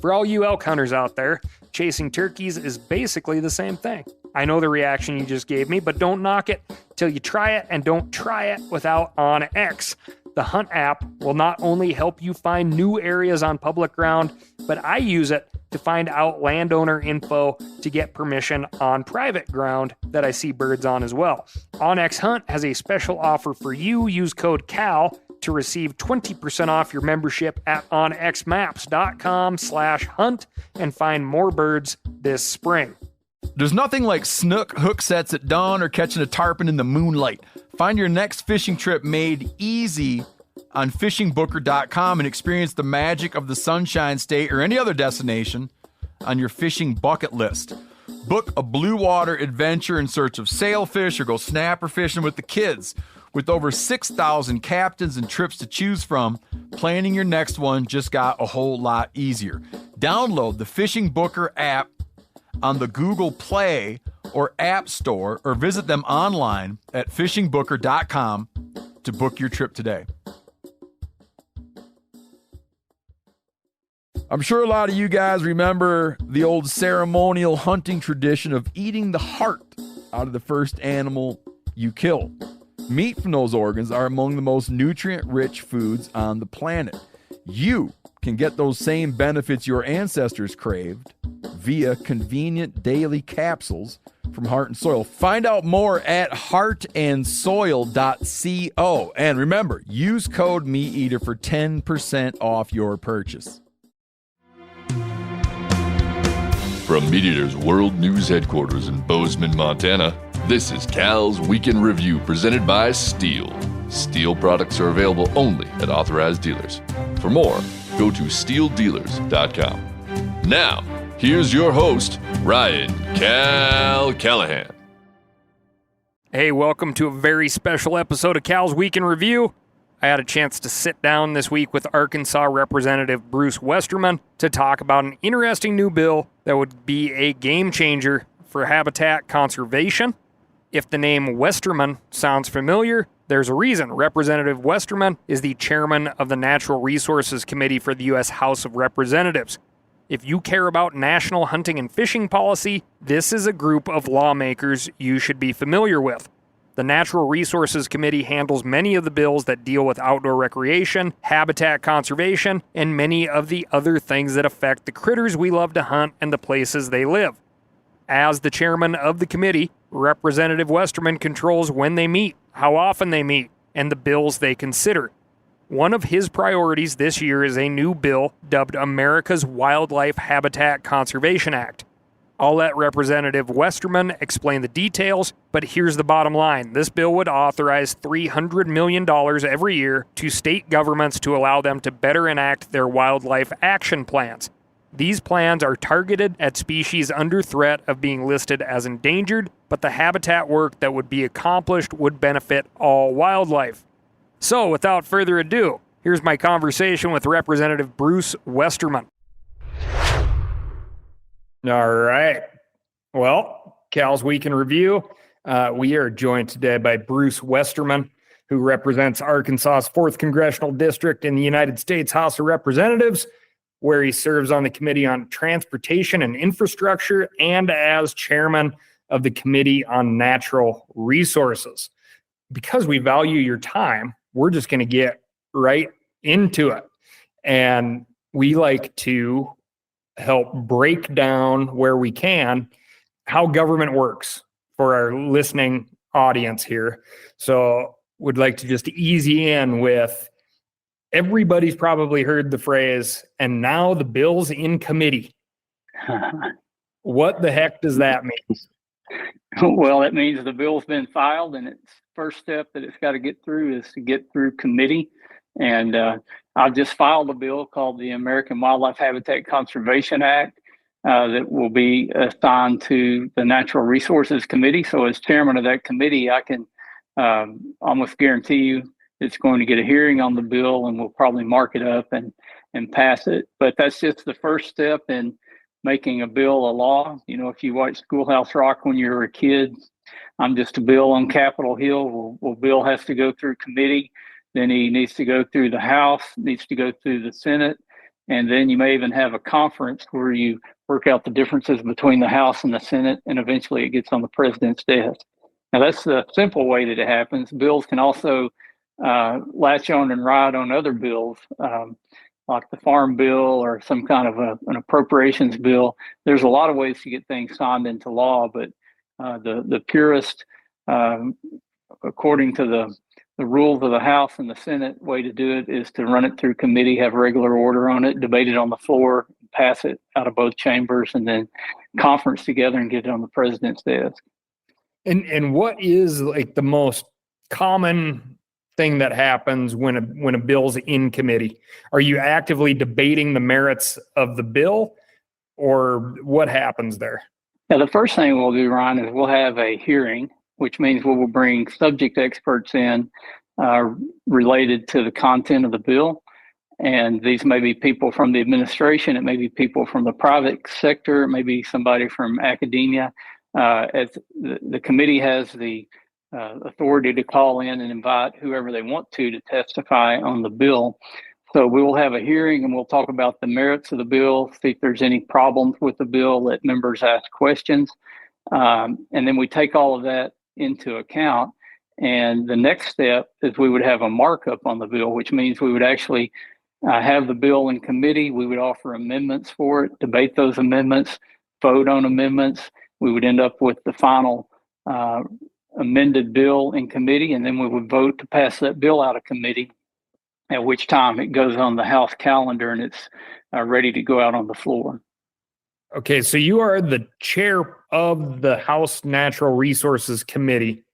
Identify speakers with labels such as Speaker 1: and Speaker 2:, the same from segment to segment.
Speaker 1: For all you elk hunters out there, chasing turkeys is basically the same thing. I know the reaction you just gave me, but don't knock it till you try it, and don't try it without OnX. The Hunt app will not only help you find new areas on public ground, but I use it to find out landowner info to get permission on private ground that I see birds on as well. OnX Hunt has a special offer for you. Use code CAL to receive 20% off your membership at onxmaps.com/hunt and find more birds this spring.
Speaker 2: There's nothing like snook hook sets at dawn or catching a tarpon in the moonlight. Find your next fishing trip made easy on fishingbooker.com and experience the magic of the Sunshine State or any other destination on your fishing bucket list. Book a blue water adventure in search of sailfish or go snapper fishing with the kids. With over 6,000 captains and trips to choose from, planning your next one just got a whole lot easier. Download the Fishing Booker app on the Google Play or App Store, or visit them online at fishingbooker.com to book your trip today. I'm sure a lot of you guys remember the old ceremonial hunting tradition of eating the heart out of the first animal you kill. Meat from those organs are among the most nutrient-rich foods on the planet. You can get those same benefits your ancestors craved via convenient daily capsules from Heart and Soil. Find out more at heartandsoil.co. And remember, use code MeatEater for 10% off your purchase.
Speaker 3: From MeatEater's World News Headquarters in Bozeman, Montana, this is Cal's Weekend Review presented by Steel. Steel products are available only at authorized dealers. For more, go to steeldealers.com. Now, here's your host, Ryan Cal Callahan.
Speaker 1: Hey, welcome to a very special episode of Cal's Weekend Review. I had a chance to sit down this week with Arkansas Representative Bruce Westerman to talk about an interesting new bill that would be a game changer for habitat conservation. If the name Westerman sounds familiar, there's a reason. Representative Westerman is the chairman of the Natural Resources Committee for the U.S. House of Representatives. If you care about national hunting and fishing policy, this is a group of lawmakers you should be familiar with. The Natural Resources Committee handles many of the bills that deal with outdoor recreation, habitat conservation, and many of the other things that affect the critters we love to hunt and the places they live. As the chairman of the committee, Representative Westerman controls when they meet, how often they meet, and the bills they consider. One of his priorities this year is a new bill dubbed America's Wildlife Habitat Conservation Act. I'll let Representative Westerman explain the details, but here's the bottom line. This bill would authorize $300 million every year to state governments to allow them to better enact their wildlife action plans. These plans are targeted at species under threat of being listed as endangered, but the habitat work that would be accomplished would benefit all wildlife. So, without further ado, here's my conversation with Representative Bruce Westerman. All right. Well, Cal's Weekend Review. We are joined today by Bruce Westerman, who represents Arkansas's 4th Congressional District in the United States House of Representatives, where he serves on the Committee on Transportation and Infrastructure and as chairman of the Committee on Natural Resources. Because we value your time, we're just going to get right into it. And we like to help break down where we can how government works for our listening audience here. So would like to just ease you in with, everybody's probably heard the phrase, and now the bill's in committee. What the heck does that mean?
Speaker 4: Well, it means the bill's been filed, and its first step that it's got to get through is to get through committee. And I've just filed a bill called the American Wildlife Habitat Conservation Act that will be assigned to the Natural Resources Committee. So as chairman of that committee, I can almost guarantee you it's going to get a hearing on the bill, and we'll probably mark it up and pass it. But that's just the first step in making a bill a law. You know, if you watch Schoolhouse Rock when you were a kid, I'm just a bill on Capitol Hill. Well, Bill has to go through committee. Then he needs to go through the House, needs to go through the Senate, And then you may even have a conference where you work out the differences between the House and the Senate, and eventually it gets on the president's desk. Now, that's the simple way that it happens. Bills can also latch on and ride on other bills, like the Farm Bill or some kind of an appropriations bill. There's a lot of ways to get things signed into law, but the purest, according to the rules of the House and the Senate, way to do it is to run it through committee, have regular order on it, debate it on the floor, pass it out of both chambers, and then conference together and get it on the president's desk.
Speaker 1: And what is like the most common thing that happens when a bill's in committee? Are you actively debating the merits of the bill, or what happens there?
Speaker 4: Now, the first thing we'll do, Ryan, is we'll have a hearing, which means we will bring subject experts in related to the content of the bill. And these may be people from the administration, it may be people from the private sector, it may be somebody from academia. As the committee has the authority to call in and invite whoever they want to testify on the bill. So we will have a hearing and we'll talk about the merits of the bill, see if there's any problems with the bill, let members ask questions. And then we take all of that into account. And the next step is we would have a markup on the bill, which means we would actually have the bill in committee. We would offer amendments for it, debate those amendments, vote on amendments. We would end up with the final amended bill in committee, and then we would vote to pass that bill out of committee, at which time it goes on the House calendar and it's ready to go out on the floor.
Speaker 1: Okay, so you are the chair of the House Natural Resources Committee.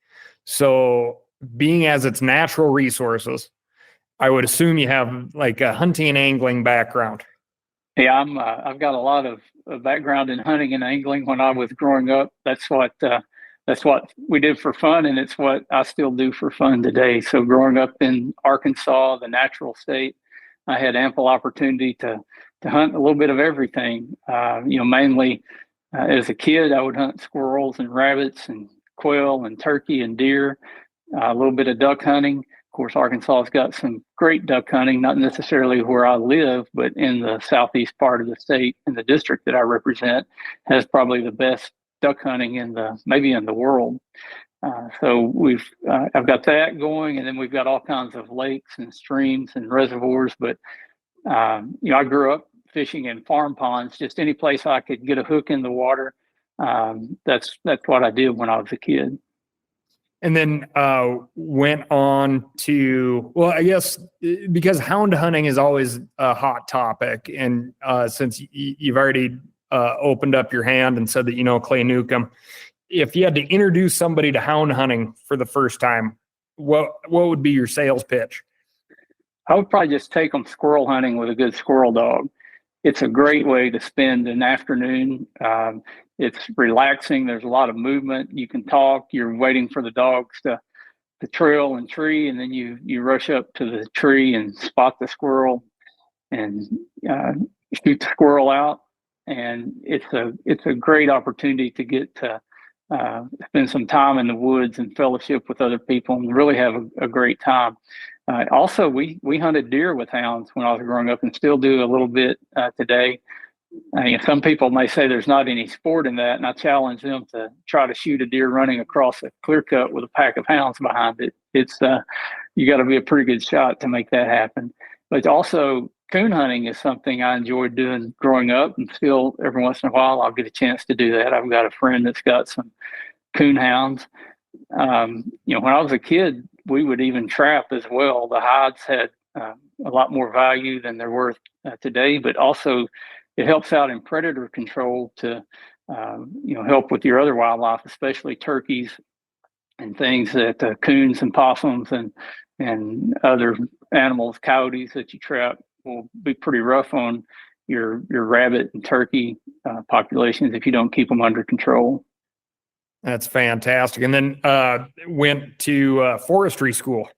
Speaker 1: So being as it's natural resources, I would assume you have like a hunting and angling background.
Speaker 4: Yeah, I've got a lot of background in hunting and angling. When I was growing up, that's what we did for fun, and it's what I still do for fun today. So growing up in Arkansas, the natural state, I had ample opportunity to hunt a little bit of everything. Mainly as a kid, I would hunt squirrels and rabbits and quail and turkey and deer, a little bit of duck hunting. Of course, Arkansas has got some great duck hunting, not necessarily where I live, but in the southeast part of the state, in the district that I represent, has probably the best duck hunting maybe in the world. So I've got that going, and then we've got all kinds of lakes and streams and reservoirs. But I grew up fishing in farm ponds, just any place I could get a hook in the water. That's what I did when I was a kid.
Speaker 1: And then went on to, well, I guess because hound hunting is always a hot topic. And since you've already opened up your hand and said that you know Clay Newcomb, if you had to introduce somebody to hound hunting for the first time, what would be your sales pitch?
Speaker 4: I would probably just take them squirrel hunting with a good squirrel dog. It's a great way to spend an afternoon. It's relaxing. There's a lot of movement. You can talk. You're waiting for the dogs to trail and tree, and then you rush up to the tree and spot the squirrel and shoot the squirrel out. And it's a great opportunity to get to spend some time in the woods and fellowship with other people and really have a great time. Also, we hunted deer with hounds when I was growing up and still do a little bit today. Some people may say there's not any sport in that, and I challenge them to try to shoot a deer running across a clear cut with a pack of hounds behind it. It's you got to be a pretty good shot to make that happen. But also, coon hunting is something I enjoyed doing growing up, and still every once in a while I'll get a chance to do that. I've got a friend that's got some coon hounds. When I was a kid, we would even trap as well. The hides had a lot more value than they're worth today, but also it helps out in predator control to help with your other wildlife, especially turkeys and things that coons and possums and other animals, coyotes that you trap will be pretty rough on your rabbit and turkey populations if you don't keep them under control.
Speaker 1: That's fantastic. And then went to forestry school.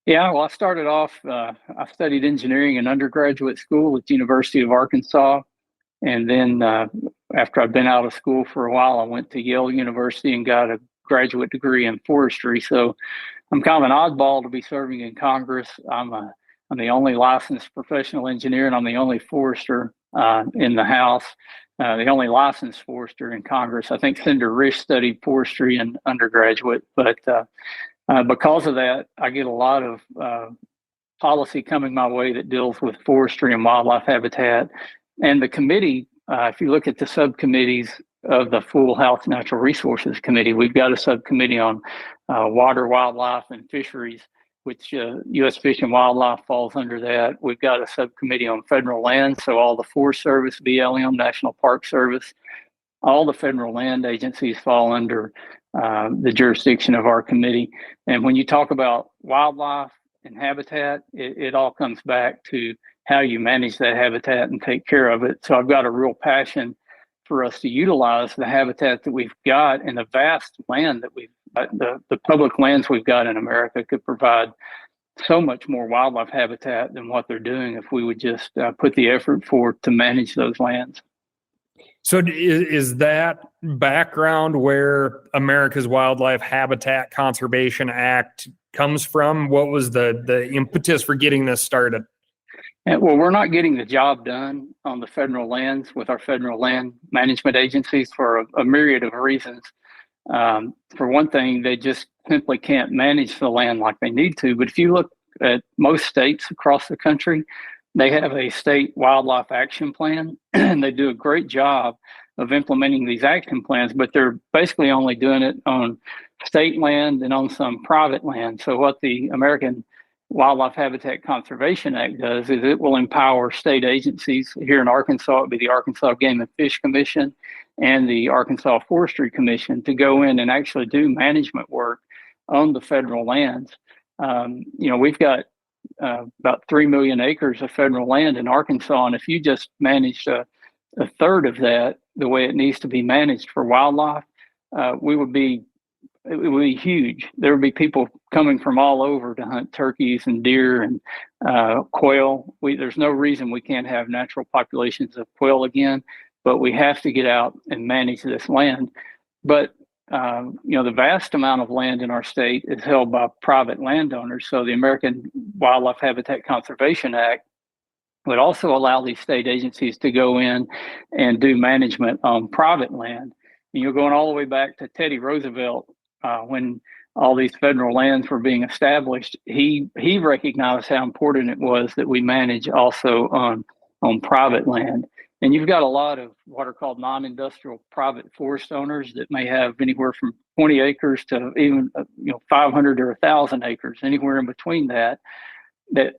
Speaker 4: Yeah, well, I started off, I studied engineering in undergraduate school at the University of Arkansas. And then after I'd been out of school for a while, I went to Yale University and got a graduate degree in forestry. So I'm kind of an oddball to be serving in Congress. I'm I'm the only licensed professional engineer, and I'm the only forester in the House, the only licensed forester in Congress. I think Senator Risch studied forestry in undergraduate, but because of that, I get a lot of policy coming my way that deals with forestry and wildlife habitat. And the committee, if you look at the subcommittees of the full House Natural Resources Committee, we've got a subcommittee on water, wildlife, and fisheries, which U.S. Fish and Wildlife falls under that. We've got a subcommittee on federal land, so all the Forest Service, BLM, National Park Service, all the federal land agencies fall under the jurisdiction of our committee. And when you talk about wildlife and habitat, it all comes back to how you manage that habitat and take care of it. So I've got a real passion for us to utilize the habitat that we've got and the vast land that the public lands we've got in America could provide so much more wildlife habitat than what they're doing if we would just put the effort forward to manage those lands.
Speaker 1: So is that background where America's Wildlife Habitat Conservation Act comes from? What was the impetus for getting this started?
Speaker 4: Well, we're not getting the job done on the federal lands with our federal land management agencies for a myriad of reasons. For one thing, they just simply can't manage the land like they need to. But if you look at most states across the country, they have a state wildlife action plan, and they do a great job of implementing these action plans, but they're basically only doing it on state land and on some private land. So what the American Wildlife Habitat Conservation Act does is it will empower state agencies. Here in Arkansas, it would be the Arkansas Game and Fish Commission and the Arkansas Forestry Commission to go in and actually do management work on the federal lands. We've got about 3 million acres of federal land in Arkansas, and if you just managed a third of that the way it needs to be managed for wildlife, it would be huge. There would be people coming from all over to hunt turkeys and deer and quail. There's no reason we can't have natural populations of quail again, but we have to get out and manage this land. But the vast amount of land in our state is held by private landowners. So the American Wildlife Habitat Conservation Act would also allow these state agencies to go in and do management on private land. And you're going all the way back to Teddy Roosevelt when all these federal lands were being established. He recognized how important it was that we manage also on private land. And you've got a lot of what are called non-industrial private forest owners that may have anywhere from 20 acres to even 500 or 1,000 acres, anywhere in between that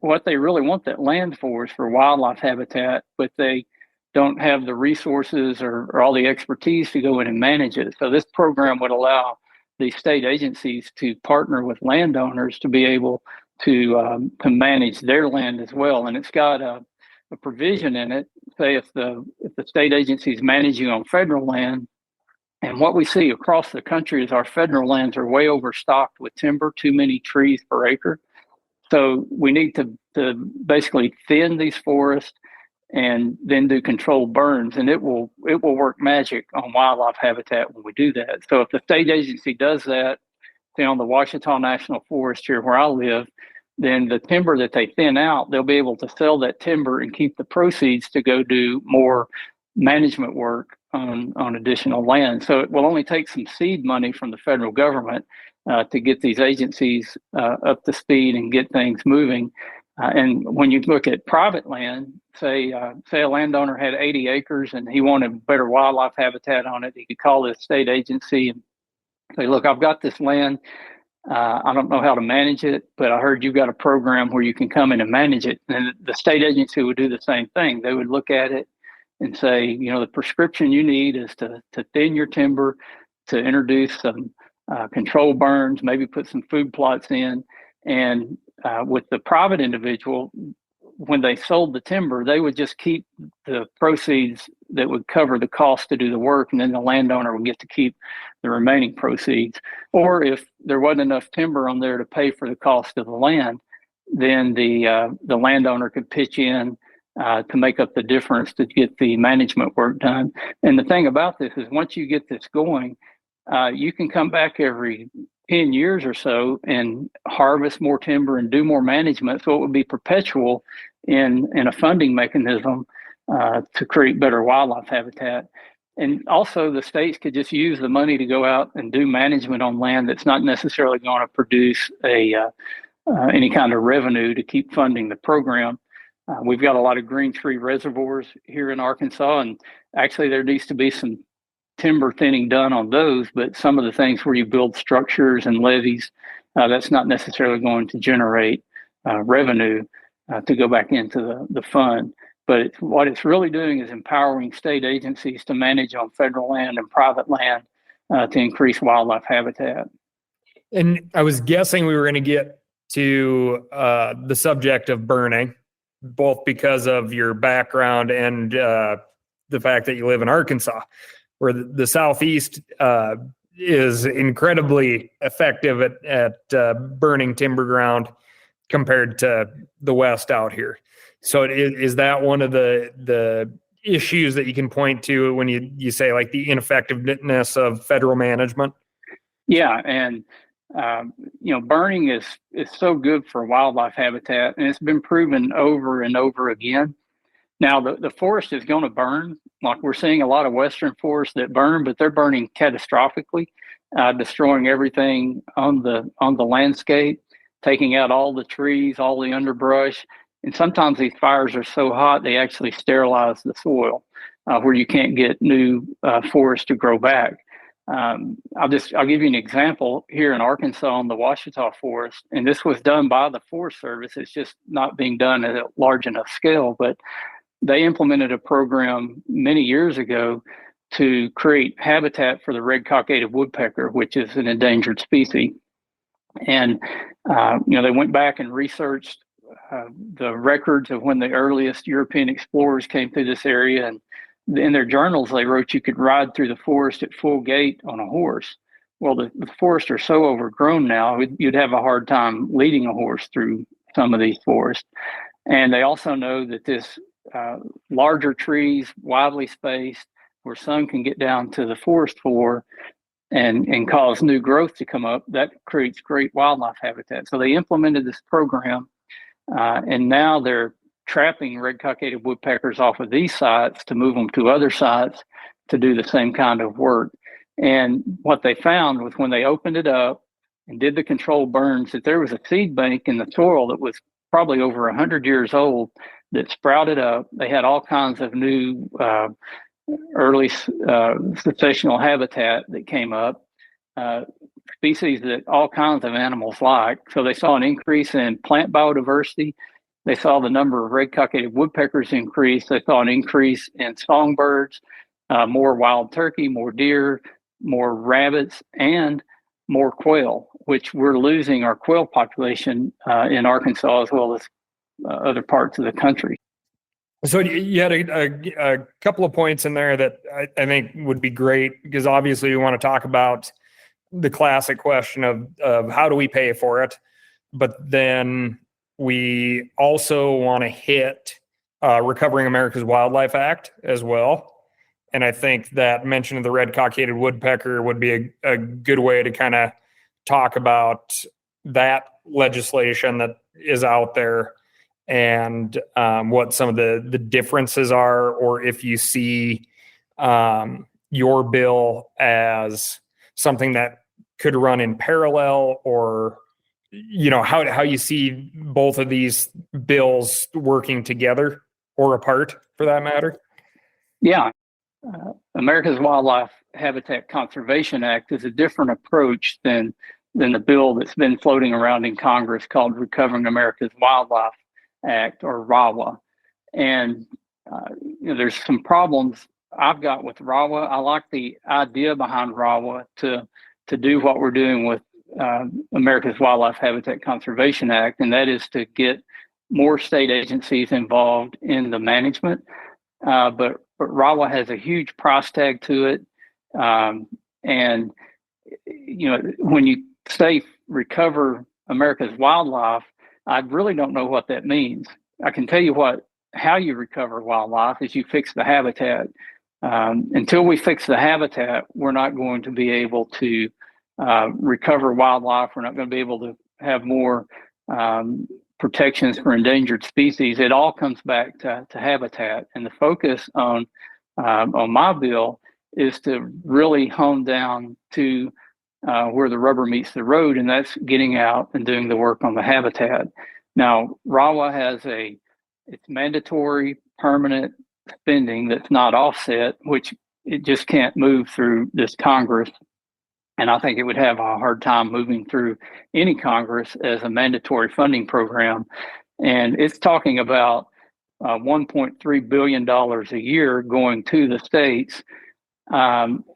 Speaker 4: what they really want that land for is for wildlife habitat, but they don't have the resources or all the expertise to go in and manage it. So this program would allow the state agencies to partner with landowners to be able to manage their land as well. And it's got a provision in it. Say if the state agency is managing on federal land, and what we see across the country is our federal lands are way overstocked with timber, too many trees per acre. So we need to basically thin these forests and then do controlled burns, and it will work magic on wildlife habitat when we do that. So if the state agency does that, say on the Ouachita National Forest here where I live, then the timber that they thin out, they'll be able to sell that timber and keep the proceeds to go do more management work on additional land. So it will only take some seed money from the federal government to get these agencies up to speed and get things moving. And when you look at private land, say a landowner had 80 acres and he wanted better wildlife habitat on it, he could call this state agency and say, look, I've got this land. I don't know how to manage it, but I heard you've got a program where you can come in and manage it. And the state agency would do the same thing. They would look at it and say, the prescription you need is to thin your timber, to introduce some control burns, maybe put some food plots in. And with the private individual, when they sold the timber, they would just keep the proceeds that would cover the cost to do the work, and then the landowner would get to keep the remaining proceeds. Or if there wasn't enough timber on there to pay for the cost of the land, then the landowner could pitch in to make up the difference to get the management work done. And the thing about this is once you get this going, you can come back every 10 years or so and harvest more timber and do more management. So it would be perpetual in a funding mechanism to create better wildlife habitat. And also the states could just use the money to go out and do management on land that's not necessarily going to produce any kind of revenue to keep funding the program. We've got a lot of green tree reservoirs here in Arkansas, and actually there needs to be some timber thinning done on those, but some of the things where you build structures and levees, that's not necessarily going to generate revenue to go back into the fund. But what it's really doing is empowering state agencies to manage on federal land and private land to increase wildlife habitat.
Speaker 1: And I was guessing we were going to get to the subject of burning, both because of your background and the fact that you live in Arkansas, where the Southeast is incredibly effective at burning timber ground compared to the West out here. So is that one of the issues that you can point to when you say like the ineffectiveness of federal management?
Speaker 4: Yeah, and burning is so good for wildlife habitat, and it's been proven over and over again. Now, the forest is going to burn. Like we're seeing a lot of western forests that burn, but they're burning catastrophically, destroying everything on the landscape, taking out all the trees, all the underbrush. And sometimes these fires are so hot they actually sterilize the soil, where you can't get new forest to grow back. I'll give you an example here in Arkansas on the Ouachita Forest, and this was done by the Forest Service. It's just not being done at a large enough scale, but they implemented a program many years ago to create habitat for the red-cockaded woodpecker, which is an endangered species. And they went back and researched the records of when the earliest European explorers came through this area, and in their journals, they wrote you could ride through the forest at full gait on a horse. Well, the forests are so overgrown now, you'd have a hard time leading a horse through some of these forests. And they also know that this larger trees, widely spaced, where sun can get down to the forest floor and cause new growth to come up, that creates great wildlife habitat. So they implemented this program, and now they're trapping red-cockaded woodpeckers off of these sites to move them to other sites to do the same kind of work. And what they found was when they opened it up and did the controlled burns, that there was a seed bank in the soil that was probably over 100 years old that sprouted up. They had all kinds of new early successional habitat that came up, species that all kinds of animals like. So they saw an increase in plant biodiversity. They saw the number of red-cockaded woodpeckers increase. They saw an increase in songbirds, more wild turkey, more deer, more rabbits, and more quail, which we're losing our quail population in Arkansas as well as other parts of the country.
Speaker 1: So you had a couple of points in there that I think would be great, because obviously we want to talk about the classic question of how do we pay for it, but then we also want to hit Recovering America's Wildlife Act as well. And I think that mention of the red-cockaded woodpecker would be a good way to kind of talk about that legislation that is out there and what some of the differences are, or if you see your bill as something that could run in parallel, or how you see both of these bills working together or apart for that matter.
Speaker 4: Yeah. America's Wildlife Habitat Conservation Act is a different approach than the bill that's been floating around in Congress called Recovering America's Wildlife Act, or RAWA. And there's some problems I've got with RAWA. I like the idea behind RAWA to do what we're doing with America's Wildlife Habitat Conservation Act, and that is to get more state agencies involved in the management. But RAWA has a huge price tag to it. And when you say recover America's wildlife, I really don't know what that means. I can tell you how you recover wildlife is you fix the habitat. Until we fix the habitat, we're not going to be able to recover wildlife. We're not going to be able to have more protections for endangered species. It all comes back to habitat, and the focus on my bill is to really hone down to where the rubber meets the road, and that's getting out and doing the work on the habitat. Now, RAWA has it's mandatory permanent spending that's not offset, which it just can't move through this Congress. And I think it would have a hard time moving through any Congress as a mandatory funding program. And it's talking about $1.3 billion a year going to the states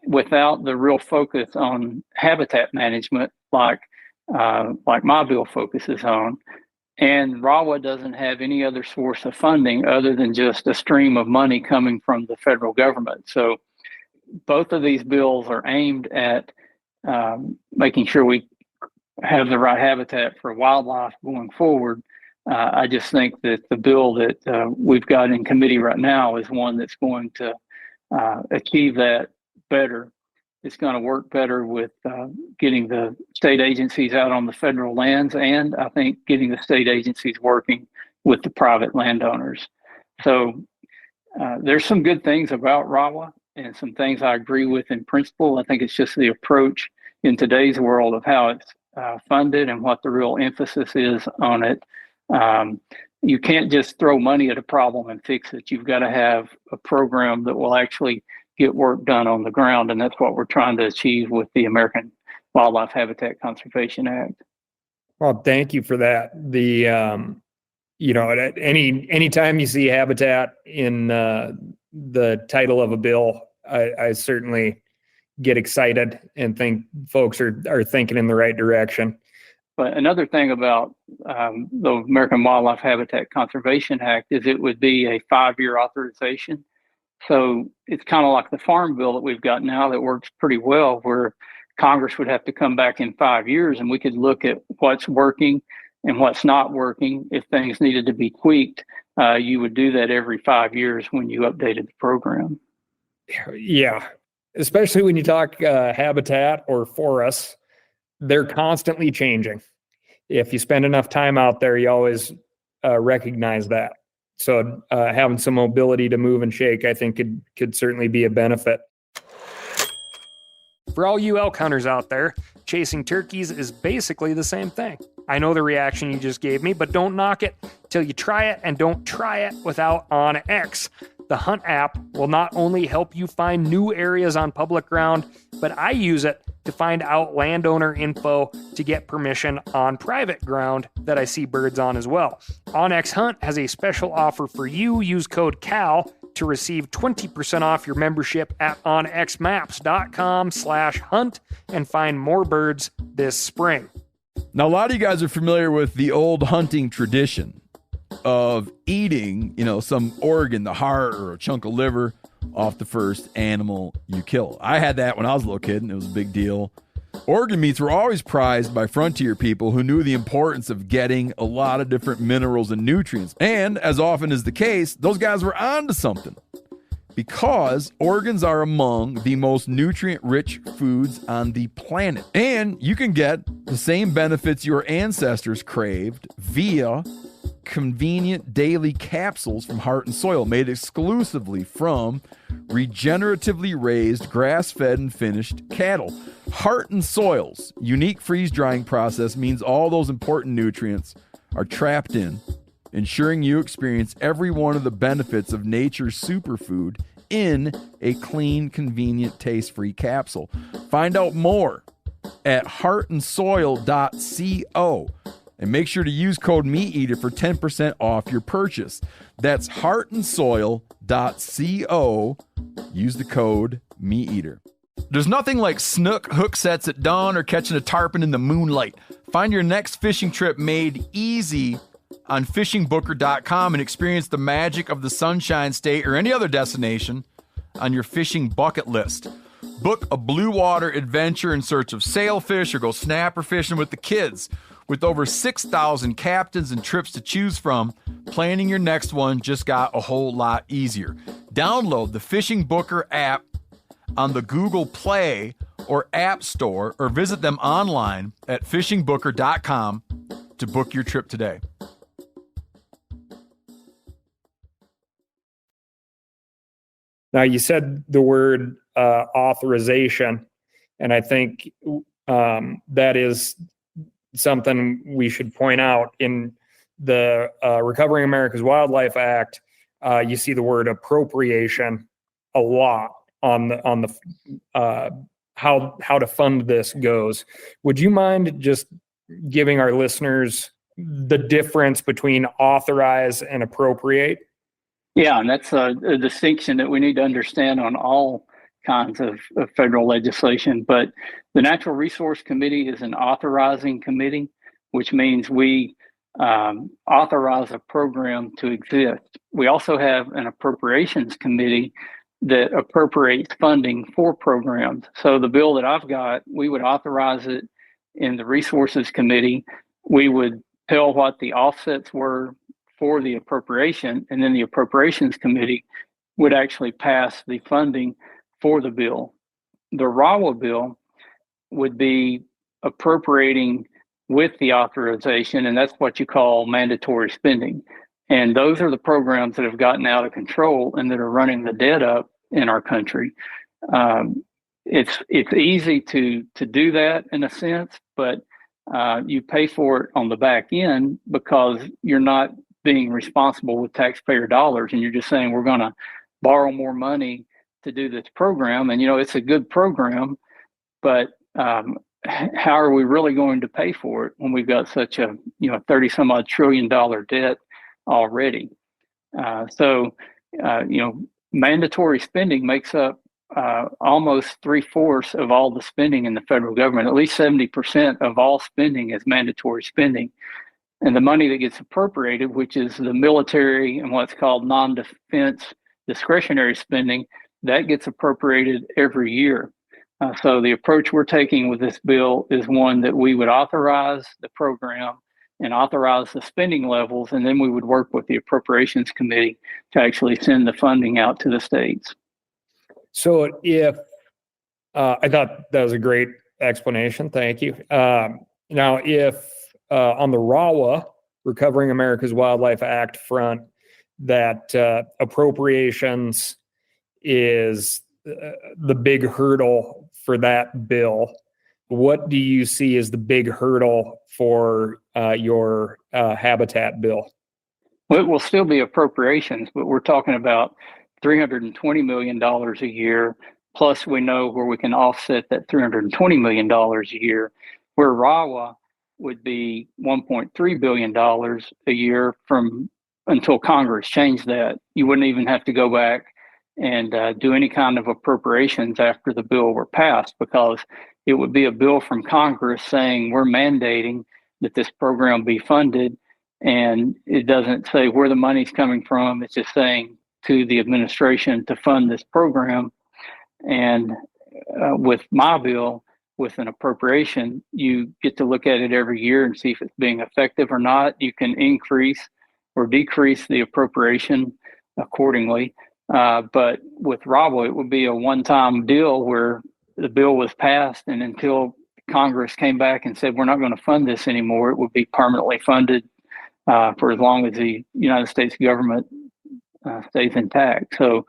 Speaker 4: without the real focus on habitat management like my bill focuses on. And RAWA doesn't have any other source of funding other than just a stream of money coming from the federal government. So both of these bills are aimed at making sure we have the right habitat for wildlife going forward. I just think that the bill that we've got in committee right now is one that's going to achieve that better. It's going to work better with getting the state agencies out on the federal lands, and I think getting the state agencies working with the private landowners. So there's some good things about RAWA and some things I agree with in principle. I think it's just the approach in today's world of how it's funded and what the real emphasis is on it. You can't just throw money at a problem and fix it. You've got to have a program that will actually get work done on the ground, and that's what we're trying to achieve with the American Wildlife Habitat Conservation Act.
Speaker 1: Well, thank you for that. The anytime you see habitat in the title of a bill, I certainly get excited and think folks are thinking in the right direction.
Speaker 4: But another thing about the American Wildlife Habitat Conservation Act is it would be a 5-year authorization. So it's kind of like the farm bill that we've got now that works pretty well, where Congress would have to come back in 5 years and we could look at what's working and what's not working. If things needed to be tweaked, you would do that every 5 years when you updated the program.
Speaker 1: Yeah, especially when you talk habitat or forests, they're constantly changing. If you spend enough time out there, you always recognize that. So having some mobility to move and shake, I think could certainly be a benefit. For all you elk hunters out there, chasing turkeys is basically the same thing. I know the reaction you just gave me, but don't knock it till you try it, and don't try it without OnX. The Hunt app will not only help you find new areas on public ground, but I use it to find out landowner info to get permission on private ground that I see birds on as well. OnX Hunt has a special offer for you. Use code CAL to receive 20% off your membership at onxmaps.com/hunt and find more birds this spring.
Speaker 2: Now, a lot of you guys are familiar with the old hunting tradition of eating, some organ, the heart or a chunk of liver off the first animal you kill. I had that when I was a little kid, and it was a big deal. Organ meats were always prized by frontier people who knew the importance of getting a lot of different minerals and nutrients. And as often is the case, those guys were onto something, because organs are among the most nutrient-rich foods on the planet. And you can get the same benefits your ancestors craved via convenient daily capsules from Heart and Soil, made exclusively from regeneratively raised, grass-fed, and finished cattle. Heart and Soil's unique freeze-drying process means all those important nutrients are trapped in, ensuring you experience every one of the benefits of nature's superfood in a clean, convenient, taste-free capsule. Find out more at heartandsoil.co. And make sure to use code MeatEater for 10% off your purchase. That's heartandsoil.co. Use the code MeatEater. There's nothing like snook hook sets at dawn or catching a tarpon in the moonlight. Find your next fishing trip made easy on fishingbooker.com and experience the magic of the Sunshine State or any other destination on your fishing bucket list. Book a blue water adventure in search of sailfish or go snapper fishing with the kids. With over 6,000 captains and trips to choose from, planning your next one just got a whole lot easier. Download the Fishing Booker app on the Google Play or App Store, or visit them online at fishingbooker.com to book your trip today.
Speaker 1: Now, you said the word authorization, and I think that is something we should point out. In the Recovering America's Wildlife Act, you see the word appropriation a lot on the how to fund this goes. Would you mind just giving our listeners the difference between authorize and appropriate?
Speaker 4: Yeah, and that's a distinction that we need to understand on all kinds of federal legislation. But the Natural Resource Committee is an authorizing committee, which means we authorize a program to exist. We also have an appropriations committee that appropriates funding for programs. So the bill that I've got, we would authorize it in the Resources Committee. We would tell what the offsets were for the appropriation, and then the Appropriations Committee would actually pass the funding for the bill. The RAWA bill would be appropriating with the authorization, and that's what you call mandatory spending. And those are the programs that have gotten out of control and that are running the debt up in our country. It's easy to do that in a sense, but you pay for it on the back end because you're not being responsible with taxpayer dollars, and you're just saying we're going to borrow more money to do this program. And it's a good program, but how are we really going to pay for it when we've got such a 30 some odd $30 trillion debt already? Mandatory spending makes up almost 3/4 of all the spending in the federal government. At least 70% of all spending is mandatory spending. And the money that gets appropriated, which is the military and what's called non-defense discretionary spending, that gets appropriated every year. So the approach we're taking with this bill is one that we would authorize the program and authorize the spending levels, and then we would work with the Appropriations Committee to actually send the funding out to the states.
Speaker 1: So if I thought that was a great explanation, thank you. Now, if on the RAWA, Recovering America's Wildlife Act front, that appropriations is the big hurdle for that bill, what do you see as the big hurdle for your habitat bill?
Speaker 4: Well, it will still be appropriations, but we're talking about $320 million a year. Plus, we know where we can offset that $320 million a year, where RAWA would be $1.3 billion a year from until Congress changed that. You wouldn't even have to go back and do any kind of appropriations after the bill were passed, because it would be a bill from Congress saying we're mandating that this program be funded. And it doesn't say where the money's coming from. It's just saying to the administration to fund this program. And with my bill, with an appropriation, you get to look at it every year and see if it's being effective or not. You can increase or decrease the appropriation accordingly. But with RAWA, it would be a one-time deal where the bill was passed, and until Congress came back and said, we're not going to fund this anymore, it would be permanently funded for as long as the United States government stays intact. So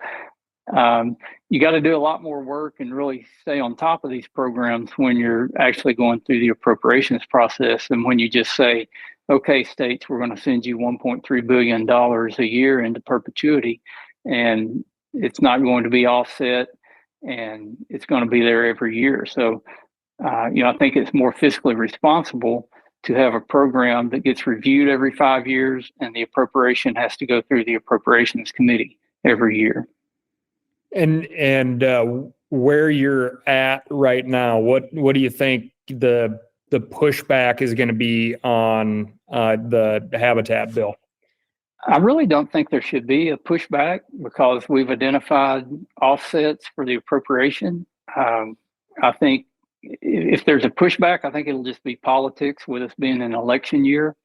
Speaker 4: you got to do a lot more work and really stay on top of these programs when you're actually going through the appropriations process. And when you just say, okay, states, we're going to send you $1.3 billion a year into perpetuity, and it's not going to be offset, and it's going to be there every year. So, I think it's more fiscally responsible to have a program that gets reviewed every 5 years, and the appropriation has to go through the Appropriations Committee every year.
Speaker 1: And where you're at right now, what do you think the pushback is going to be on the habitat bill?
Speaker 4: I really don't think there should be a pushback because we've identified offsets for the appropriation. I think if there's a pushback, I think it'll just be politics with us being an election year.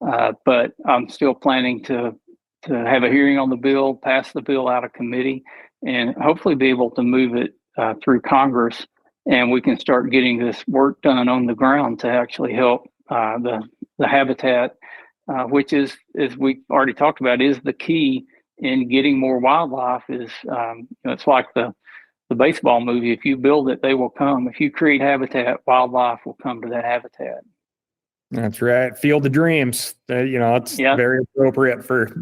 Speaker 4: But I'm still planning to have a hearing on the bill, pass the bill out of committee, and hopefully be able to move it through Congress and we can start getting this work done on the ground to actually help the habitat, which is, as we already talked about, is the key in getting more wildlife. Is it's like the baseball movie: if you build it, they will come. If you create habitat, wildlife will come to that habitat.
Speaker 1: That's right. Field of Dreams. It's
Speaker 4: Yeah.
Speaker 1: very appropriate for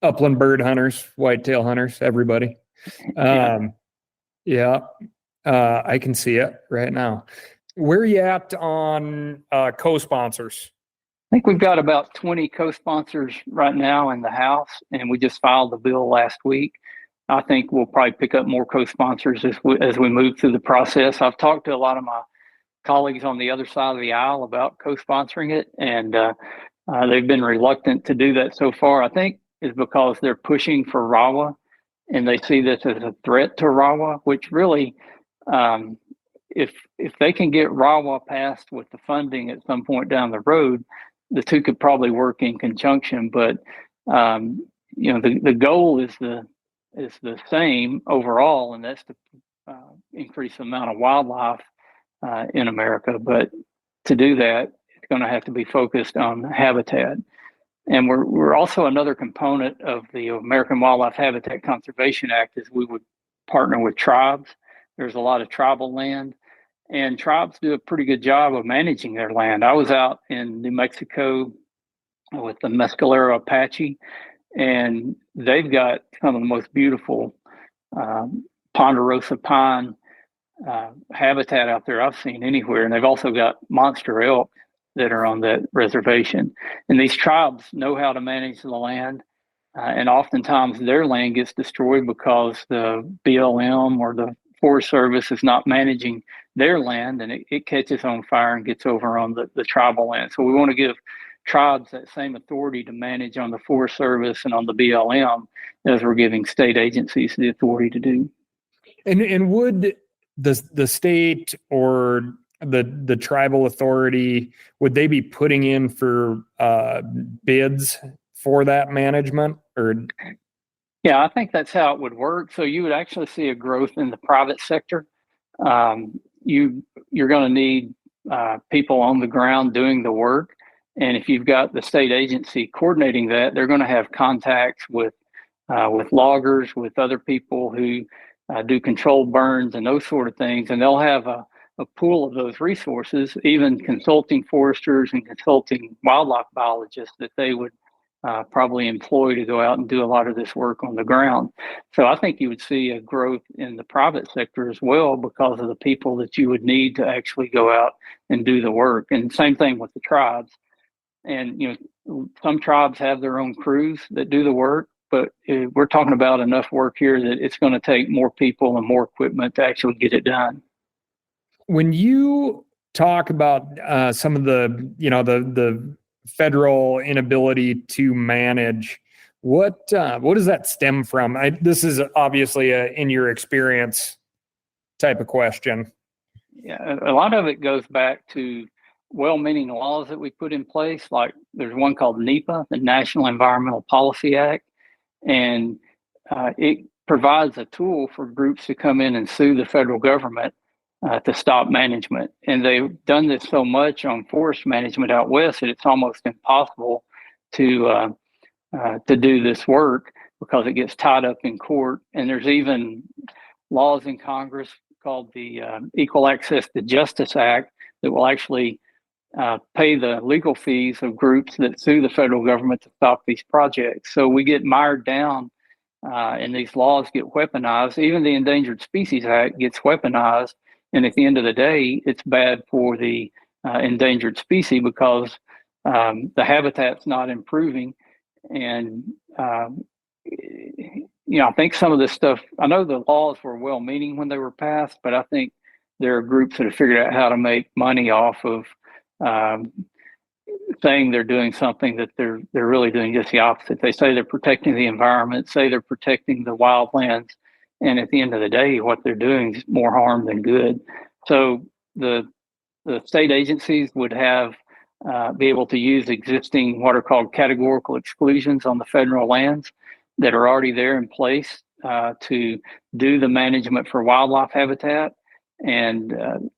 Speaker 1: upland bird hunters, whitetail hunters, everybody. Yeah. I can see it right now. Where are you at on co-sponsors?
Speaker 4: I think we've got about 20 co-sponsors right now in the House, and we just filed the bill last week. I think we'll probably pick up more co-sponsors as we move through the process. I've talked to a lot of my colleagues on the other side of the aisle about co-sponsoring it, and they've been reluctant to do that so far. I think is because they're pushing for RAWA, and they see this as a threat to RAWA, which really, if they can get RAWA passed with the funding at some point down the road, the two could probably work in conjunction. But the goal is the same overall, and that's to increase the amount of wildlife in America. But to do that, it's going to have to be focused on habitat. And we're also another component of the American Wildlife Habitat Conservation Act is we would partner with tribes. There's a lot of tribal land, and tribes do a pretty good job of managing their land. I was out in New Mexico with the Mescalero Apache, and they've got some of the most beautiful ponderosa pine habitat out there I've seen anywhere. And they've also got monster elk that are on that reservation. And these tribes know how to manage the land. And oftentimes their land gets destroyed because the BLM or the Forest Service is not managing their land, and it catches on fire and gets over on the tribal land. So we want to give tribes that same authority to manage on the Forest Service and on the BLM as we're giving state agencies the authority to do.
Speaker 1: And would the state or the tribal authority, would they be putting in for bids for that management? Or
Speaker 4: yeah, I think that's how it would work. So you would actually see a growth in the private sector. You're going to need people on the ground doing the work, and if you've got the state agency coordinating that, they're going to have contacts with loggers, with other people who do controlled burns and those sort of things, and they'll have a pool of those resources, even consulting foresters and consulting wildlife biologists that they would probably employ to go out and do a lot of this work on the ground. So I think you would see a growth in the private sector as well because of the people that you would need to actually go out and do the work. And same thing with the tribes. And some tribes have their own crews that do the work, but we're talking about enough work here that it's going to take more people and more equipment to actually get it done.
Speaker 1: When you talk about some of the federal inability to manage, what does that stem from? This is obviously in your experience type of question.
Speaker 4: Yeah, a lot of it goes back to well-meaning laws that we put in place. Like there's one called NEPA, the National Environmental Policy Act, and it provides a tool for groups to come in and sue the federal government to stop management. And they've done this so much on forest management out west that it's almost impossible to do this work because it gets tied up in court. And there's even laws in Congress called the Equal Access to Justice Act that will actually pay the legal fees of groups that sue the federal government to stop these projects. So we get mired down and these laws get weaponized. Even the Endangered Species Act gets weaponized. And at the end of the day, it's bad for the endangered species because the habitat's not improving. And, I think some of this stuff, I know the laws were well-meaning when they were passed, but I think there are groups that have figured out how to make money off of saying they're doing something that they're really doing just the opposite. They say they're protecting the environment, say they're protecting the wildlands, and at the end of the day, what they're doing is more harm than good. So the state agencies would have be able to use existing what are called categorical exclusions on the federal lands that are already there in place to do the management for wildlife habitat. and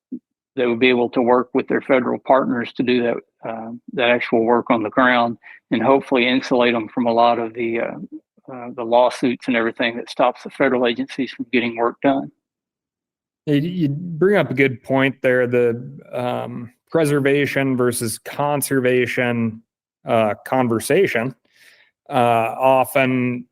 Speaker 4: they would be able to work with their federal partners to do that actual work on the ground, and hopefully insulate them from a lot of the lawsuits and everything that stops the federal agencies from getting work done.
Speaker 1: You bring up a good point there, the preservation versus conservation conversation. Often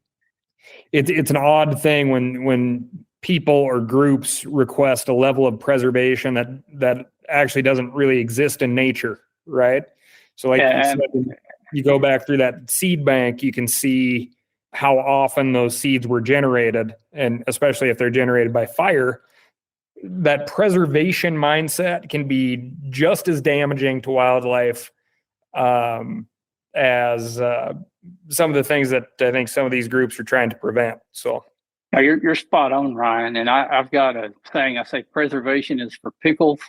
Speaker 1: it's an odd thing when people or groups request a level of preservation that actually doesn't really exist in nature, right? So like you said, you go back through that seed bank, you can see how often those seeds were generated, and especially if they're generated by fire, that preservation mindset can be just as damaging to wildlife as some of the things that I think some of these groups are trying to prevent. So
Speaker 4: now you're spot on, Ryan. And I've got a saying. I say preservation is for pickles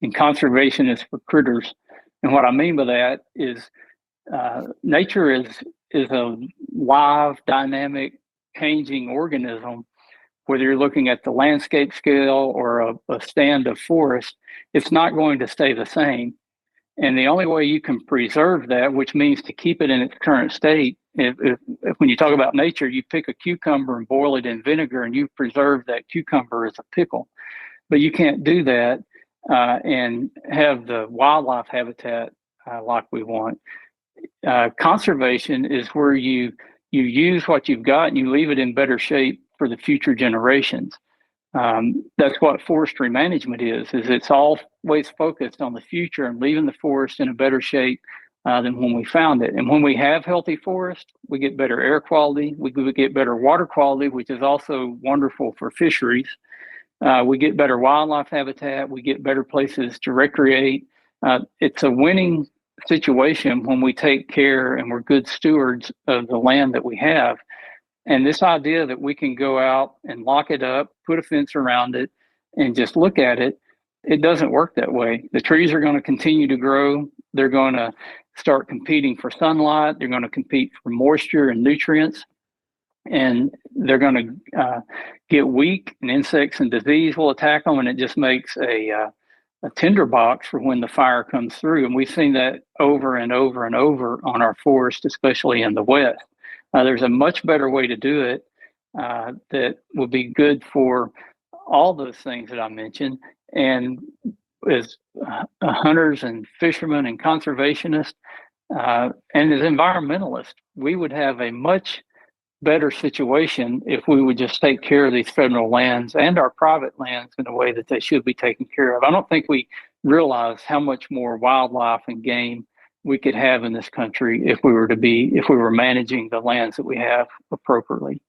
Speaker 4: and conservation is for critters. And what I mean by that is nature is a live, dynamic, changing organism. Whether you're looking at the landscape scale or a stand of forest, it's not going to stay the same. And the only way you can preserve that, which means to keep it in its current state, if when you talk about nature, you pick a cucumber and boil it in vinegar and you preserve that cucumber as a pickle. But you can't do that and have the wildlife habitat like we want. Conservation is where you use what you've got and you leave it in better shape for the future generations. That's what forestry management is it's always focused on the future and leaving the forest in a better shape than when we found it. And when we have healthy forest, we get better air quality, we get better water quality, which is also wonderful for fisheries. We get better wildlife habitat, we get better places to recreate. It's a winning situation when we take care and we're good stewards of the land that we have. And this idea that we can go out and lock it up, put a fence around it, and just look at it, it doesn't work that way. The trees are going to continue to grow. They're going to start competing for sunlight. They're going to compete for moisture and nutrients. And they're going to get weak, and insects and disease will attack them. And it just makes a tinderbox for when the fire comes through. And we've seen that over and over and over on our forest, especially in the West. There's a much better way to do it that will be good for all those things that I mentioned. And as hunters and fishermen and conservationists and as environmentalists, we would have a much better situation if we would just take care of these federal lands and our private lands in a way that they should be taken care of. I don't think we realize how much more wildlife and game we could have in this country if we were managing the lands that we have appropriately.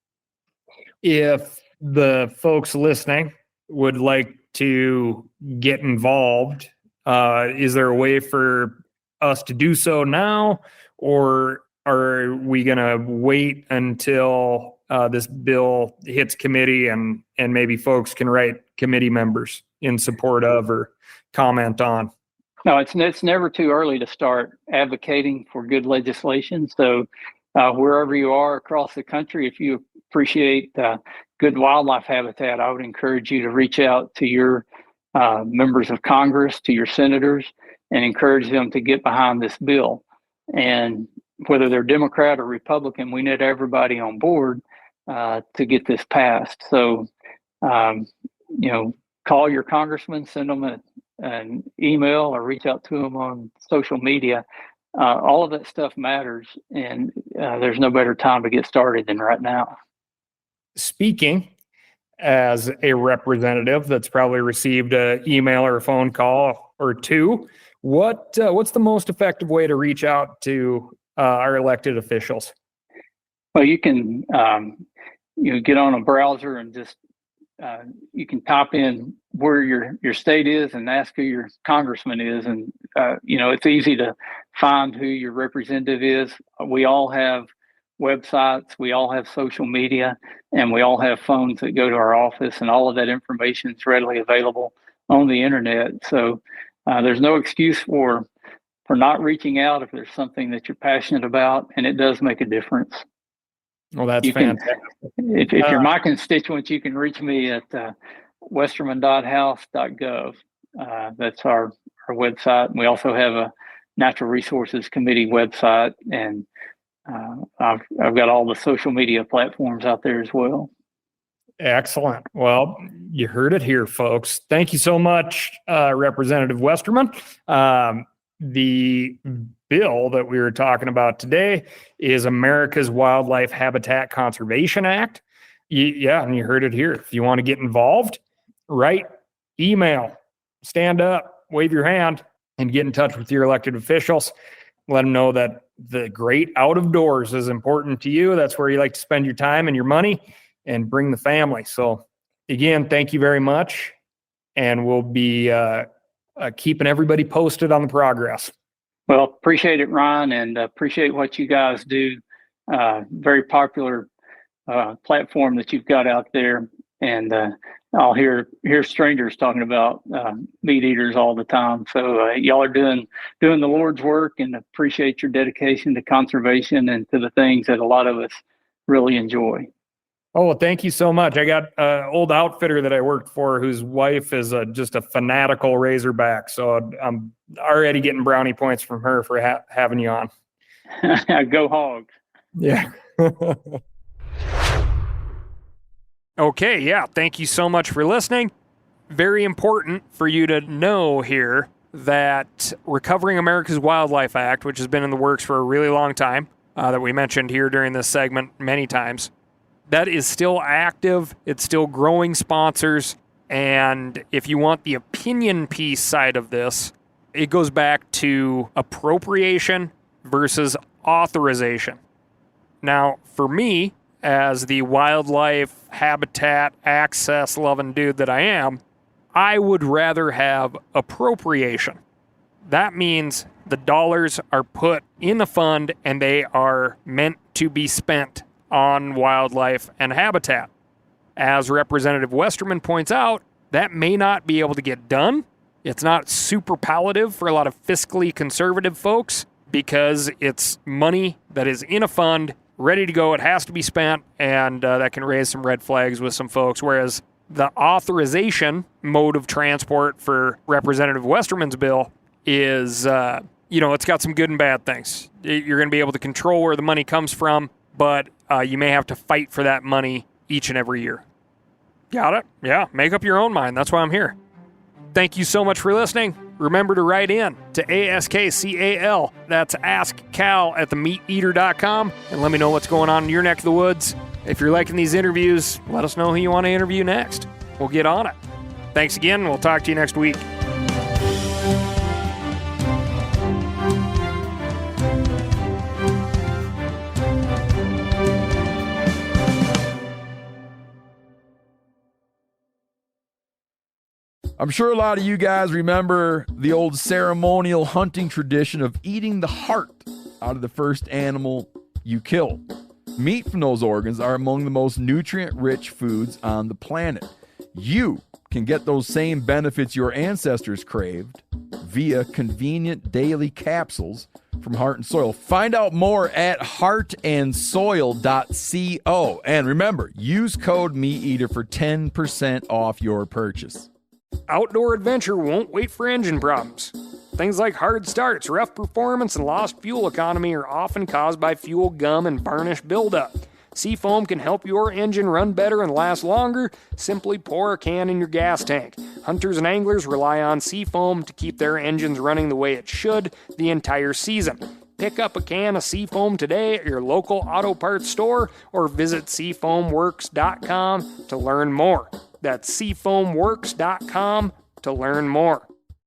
Speaker 1: If the folks listening would like to get involved, is there a way for us to do so now, or are we going to wait until this bill hits committee and maybe folks can write committee members in support of or comment on?
Speaker 4: No, it's never too early to start advocating for good legislation. So wherever you are across the country, if you appreciate good wildlife habitat, I would encourage you to reach out to your members of Congress, to your senators, and encourage them to get behind this bill. And whether they're Democrat or Republican, we need everybody on board to get this passed. So, call your congressman, send them an email, or reach out to them on social media. All of that stuff matters, and there's no better time to get started than right now.
Speaker 1: Speaking as a representative that's probably received an email or a phone call or two, what's the most effective way to reach out to our elected officials?
Speaker 4: Well, you can get on a browser and just you can type in where your state is and ask who your congressman is, and it's easy to find who your representative is. We all have websites, we all have social media, and we all have phones that go to our office, and all of that information is readily available on the internet. So there's no excuse for not reaching out if there's something that you're passionate about, and it does make a difference.
Speaker 1: Well, that's fantastic.
Speaker 4: If you're my constituent, you can reach me at westerman.house.gov. That's our website. And we also have a Natural Resources Committee website, and I've got all the social media platforms out there as well.
Speaker 1: Excellent. Well, you heard it here, folks. Thank you so much, Representative Westerman. The bill that we were talking about today is America's Wildlife Habitat Conservation Act. Yeah, and you heard it here. If you want to get involved, write, email, stand up, wave your hand, and get in touch with your elected officials. Let them know that the great out of doors is important to you. That's where you like to spend your time and your money, and bring the family. So again, thank you very much. And we'll be keeping everybody posted on the progress.
Speaker 4: Well, appreciate it, Ryan, and appreciate what you guys do. Very popular platform that you've got out there. And I'll hear strangers talking about meat eaters all the time. So y'all are doing the Lord's work, and appreciate your dedication to conservation and to the things that a lot of us really enjoy.
Speaker 1: Oh, well, thank you so much. I got an old outfitter that I worked for whose wife is just a fanatical Razorback. So I'm already getting brownie points from her for having you on.
Speaker 4: Go Hogs.
Speaker 1: Yeah. Okay, yeah. Thank you so much for listening. Very important for you to know here that Recovering America's Wildlife Act, which has been in the works for a really long time, that we mentioned here during this segment many times, that is still active. It's still growing sponsors. And if you want the opinion piece side of this, it goes back to appropriation versus authorization. Now, for me, as the wildlife habitat access loving dude that I am, I would rather have appropriation. That means the dollars are put in the fund and they are meant to be spent on wildlife and habitat. As Representative Westerman points out, that may not be able to get done. It's not super palatable for a lot of fiscally conservative folks because it's money that is in a fund, ready to go. It has to be spent, and that can raise some red flags with some folks. Whereas the authorization mode of transport for Representative Westerman's bill is, it's got some good and bad things. You're going to be able to control where the money comes from, but you may have to fight for that money each and every year. Got it? Yeah, make up your own mind. That's why I'm here. Thank you so much for listening. Remember to write in to ASKCAL. That's askcal@themeateater.com, and let me know what's going on in your neck of the woods. If you're liking these interviews, let us know who you want to interview next. We'll get on it. Thanks again. We'll talk to you next week.
Speaker 2: I'm sure a lot of you guys remember the old ceremonial hunting tradition of eating the heart out of the first animal you kill. Meat from those organs are among the most nutrient-rich foods on the planet. You can get those same benefits your ancestors craved via convenient daily capsules from Heart and Soil. Find out more at heartandsoil.co. And remember, use code MeatEater for 10% off your purchase.
Speaker 1: Outdoor adventure won't wait for engine problems. Things like hard starts, rough performance, and lost fuel economy are often caused by fuel gum and varnish buildup. Seafoam can help your engine run better and last longer. Simply pour a can in your gas tank. Hunters and anglers rely on Seafoam to keep their engines running the way it should the entire season. Pick up a can of Seafoam today at your local auto parts store or visit seafoamworks.com to learn more. That's seafoamworks.com to learn more.